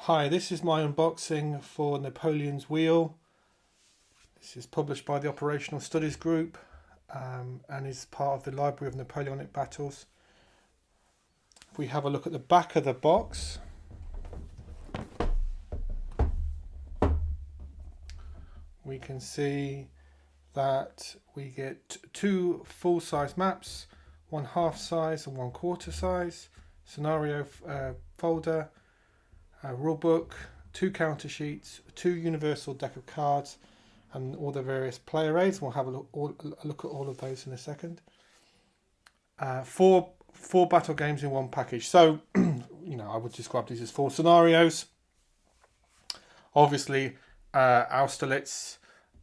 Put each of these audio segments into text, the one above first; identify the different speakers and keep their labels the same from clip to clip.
Speaker 1: Hi, this is my unboxing for Napoleon's Wheel. This is published by the Operational Studies Group and is part of the Library of Napoleonic Battles. If we have a look at the back of the box, we can see that we get two full-size maps, one half-size and one quarter-size, scenario folder, rulebook, two counter sheets, two universal deck of cards, and all the various player aids. We'll have a look at all of those in a second. Four battle games in one package. So, I would describe these as 4 scenarios. Obviously, Austerlitz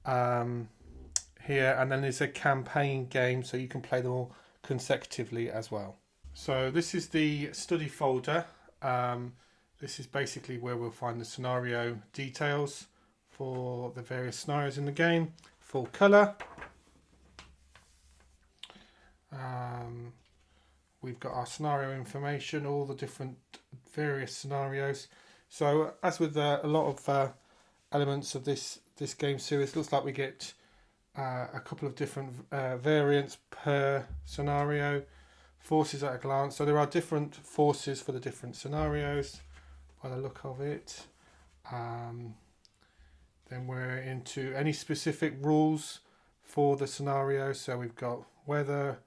Speaker 1: here, and then there's a campaign game, so you can play them all consecutively as well. So this is the study folder. This is basically where we'll find the scenario details for the various scenarios in the game, full colour. We've got our scenario information, all the different various scenarios. So as with a lot of elements of this game series, looks like we get a couple of different variants per scenario. Forces at a glance. So there are different forces for the different scenarios by the look of it. Then we're into any specific rules for the scenario. So we've got weather,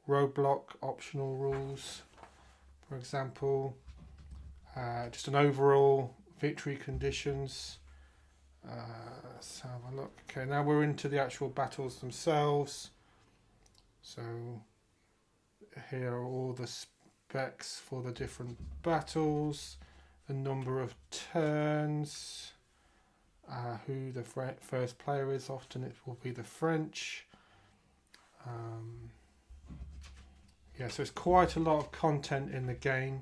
Speaker 1: roadblock, optional rules, for example. Just an overall victory conditions. Let's have a look. Okay, now we're into the actual battles themselves. So here are all the specs for the different battles, the number of turns, who the first player is. Often it will be the French. So it's quite a lot of content in the game.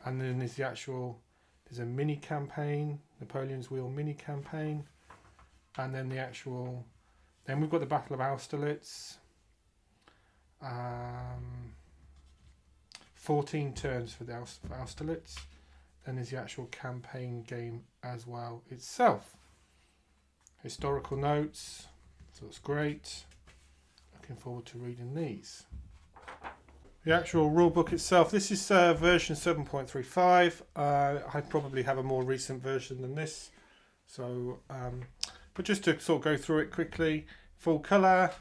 Speaker 1: And then there's there's a mini campaign, Napoleon's Wheel mini campaign, and then then we've got the Battle of Austerlitz. 14 turns for Austerlitz. Then there's the actual campaign game as well itself. Historical notes, so it's great. Looking forward to reading these. The actual rulebook itself, this is version 7.35. I probably have a more recent version than this. So, but just to sort of go through it quickly, full colour,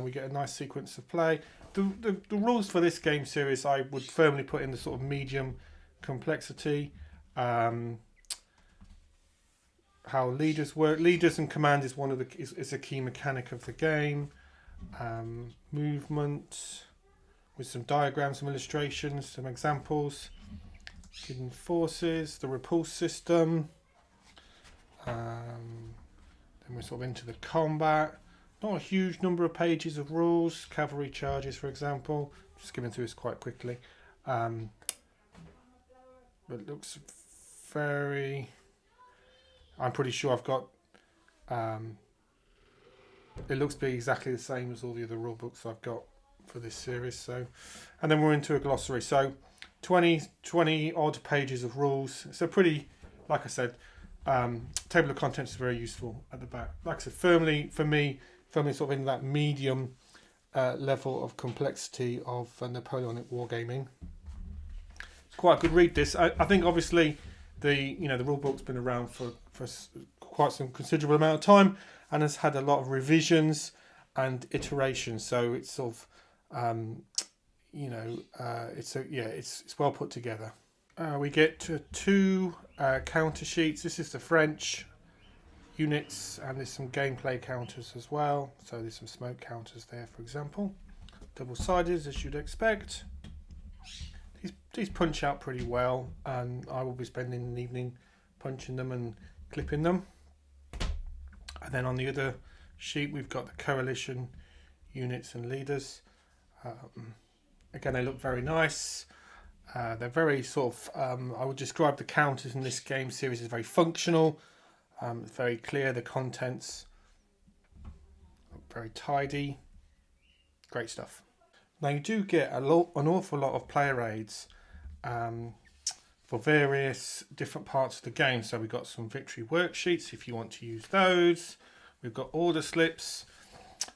Speaker 1: we get a nice sequence of play. The rules for this game series I would firmly put in the sort of medium complexity. How leaders work. Leaders and command is is a key mechanic of the game. Movement with some diagrams, some illustrations, some examples. Hidden forces, the repulse system. Then we're sort of into the combat. Not a huge number of pages of rules. Cavalry charges, for example. Just skimming through this quite quickly. But it looks very... I'm pretty sure I've got... it looks to be exactly the same as all the other rule books I've got for this series. So, and then we're into a glossary. So 20 odd pages of rules. So pretty, like I said, table of contents is very useful at the back. Like I said, firmly sort of in that medium level of complexity of Napoleonic wargaming. It's quite a good read, this. I think obviously the rule book's been around for quite some considerable amount of time and has had a lot of revisions and iterations. So it's sort of it's well put together. We get two counter sheets. This is the French units, and there's some gameplay counters as well. So there's some smoke counters there, for example. Double-sided, as you'd expect. These punch out pretty well, and I will be spending an evening punching them and clipping them. And then on the other sheet, we've got the coalition units and leaders. Again, they look very nice. They're very sort of, I would describe the counters in this game series as very functional. It's very clear, the contents look very tidy. Great stuff. Now you do get an awful lot of player aids for various different parts of the game. So we've got some victory worksheets if you want to use those. We've got order slips,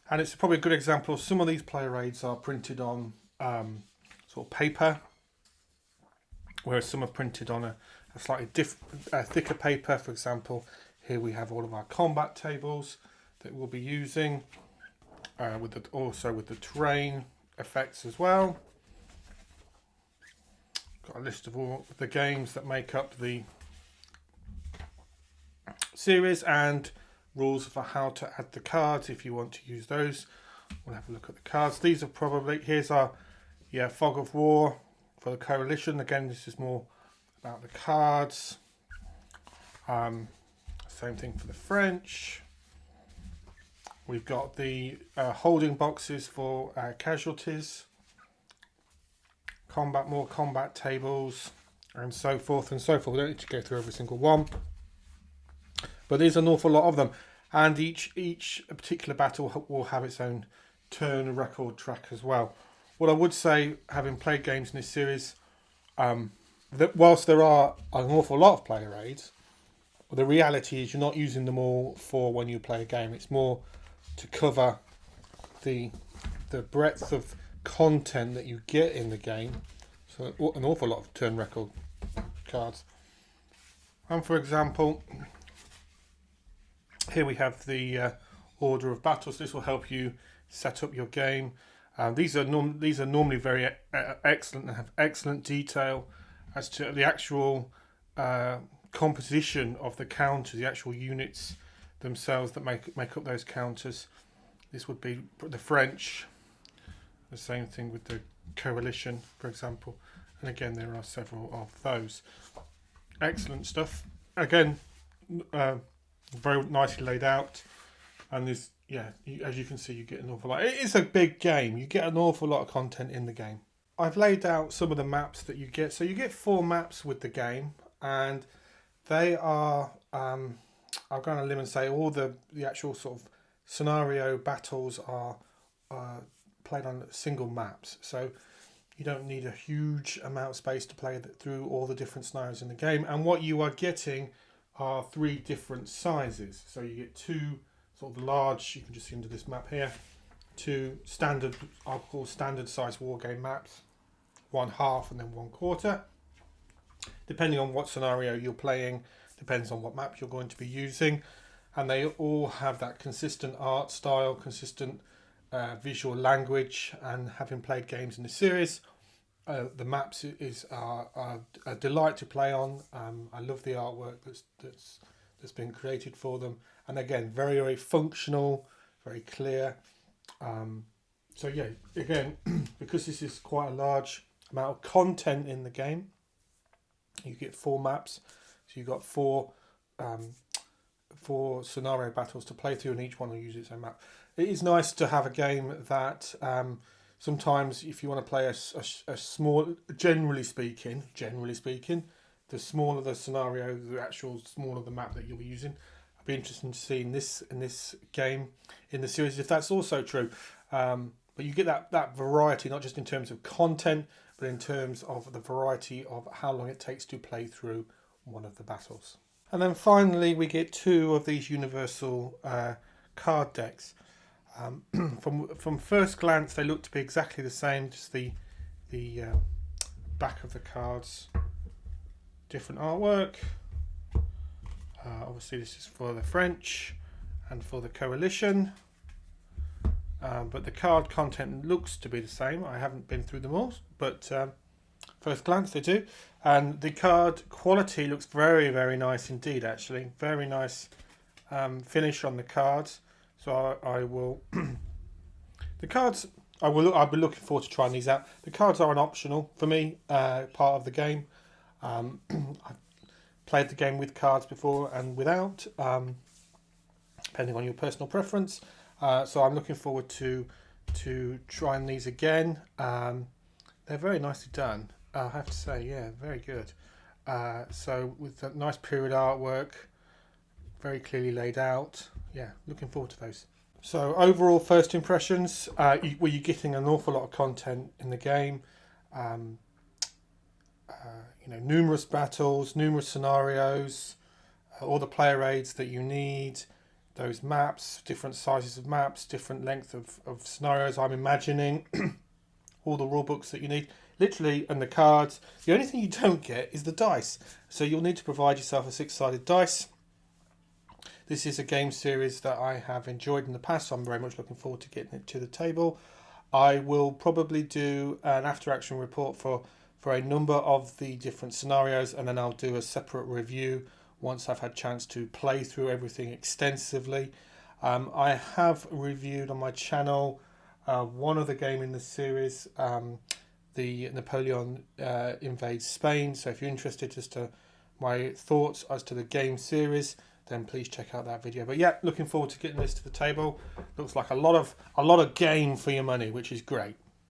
Speaker 1: and it's probably a good example of some of these player aids are printed on sort of paper, whereas some are printed on a slightly thicker paper. For example, here we have all of our combat tables that we'll be using, also with the terrain effects as well. Got a list of all the games that make up the series and rules for how to add the cards if you want to use those. We'll have a look at the cards. These are probably, here's our Fog of War for the Coalition. Again, this is more about the cards. Same thing for the French. We've got the holding boxes for casualties, more combat tables, and so forth and so forth. We don't need to go through every single one, but there's an awful lot of them, and each particular battle will have its own turn record track as well. What I would say, having played games in this series, that whilst there are an awful lot of player aids, the reality is you're not using them all for when you play a game. It's more to cover the breadth of content that you get in the game. So an awful lot of turn record cards. And for example, here we have the order of battles. This will help you set up your game. These are normally very excellent and have excellent detail as to the actual composition of the counters, the actual units themselves that make up those counters. This would be the French, the same thing with the Coalition, for example, and again there are several of those. Excellent stuff. Again, very nicely laid out, and there's as you can see, you get an awful lot. It is a big game. You get an awful lot of content in the game. I've laid out some of the maps that you get. So you get 4 maps with the game, and they are, I'll go on a limb and say all the actual sort of scenario battles are played on single maps. So you don't need a huge amount of space to play through all the different scenarios in the game. And what you are getting are 3 different sizes. So you get 2 sort of large, you can just see under this map here, 2 standard, I'll call standard size wargame maps, 1/2 and then 1/4. Depending on what scenario you're playing, depends on what map you're going to be using. And they all have that consistent art style, consistent visual language, and having played games in the series, the maps are a delight to play on. I love the artwork that's been created for them, and again, very, very functional, very clear. So yeah, again, because this is quite a large amount of content in the game, you get 4 maps, so you've got 4 scenario battles to play through, and each one will use its own map. It is nice to have a game that sometimes if you want to play a small, generally speaking, the smaller the scenario, the actual smaller the map that you'll be using. I'd be interested to see in this game, in the series, if that's also true. But you get that variety, not just in terms of content, but in terms of the variety of how long it takes to play through one of the battles. And then finally, we get 2 of these universal card decks. From first glance, they look to be exactly the same, just the back of the cards, different artwork. Obviously, this is for the French and for the Coalition. But the card content looks to be the same. I haven't been through them all, but first glance they do. And the card quality looks very, very nice indeed, actually. Very nice finish on the cards. So I will... the cards, I'll be looking forward to trying these out. The cards are an optional for me, part of the game. I've played the game with cards before and without, depending on your personal preference. So I'm looking forward to trying these again. They're very nicely done, I have to say. Yeah, very good. So with that nice period artwork, very clearly laid out. Yeah, looking forward to those. So overall first impressions, you're getting an awful lot of content in the game. numerous battles, numerous scenarios, all the player aids that you need, those maps, different sizes of maps, different length of scenarios. I'm imagining all the rule books that you need, literally, and the cards. The only thing you don't get is the dice. So you'll need to provide yourself a 6-sided dice. This is a game series that I have enjoyed in the past, so I'm very much looking forward to getting it to the table. I will probably do an after-action report for a number of the different scenarios, and then I'll do a separate review once I've had a chance to play through everything extensively. I have reviewed on my channel one other game in the series, the Napoleon invades Spain. So if you're interested as to my thoughts as to the game series, then please check out that video. But yeah, looking forward to getting this to the table. Looks like a lot of game for your money, which is great.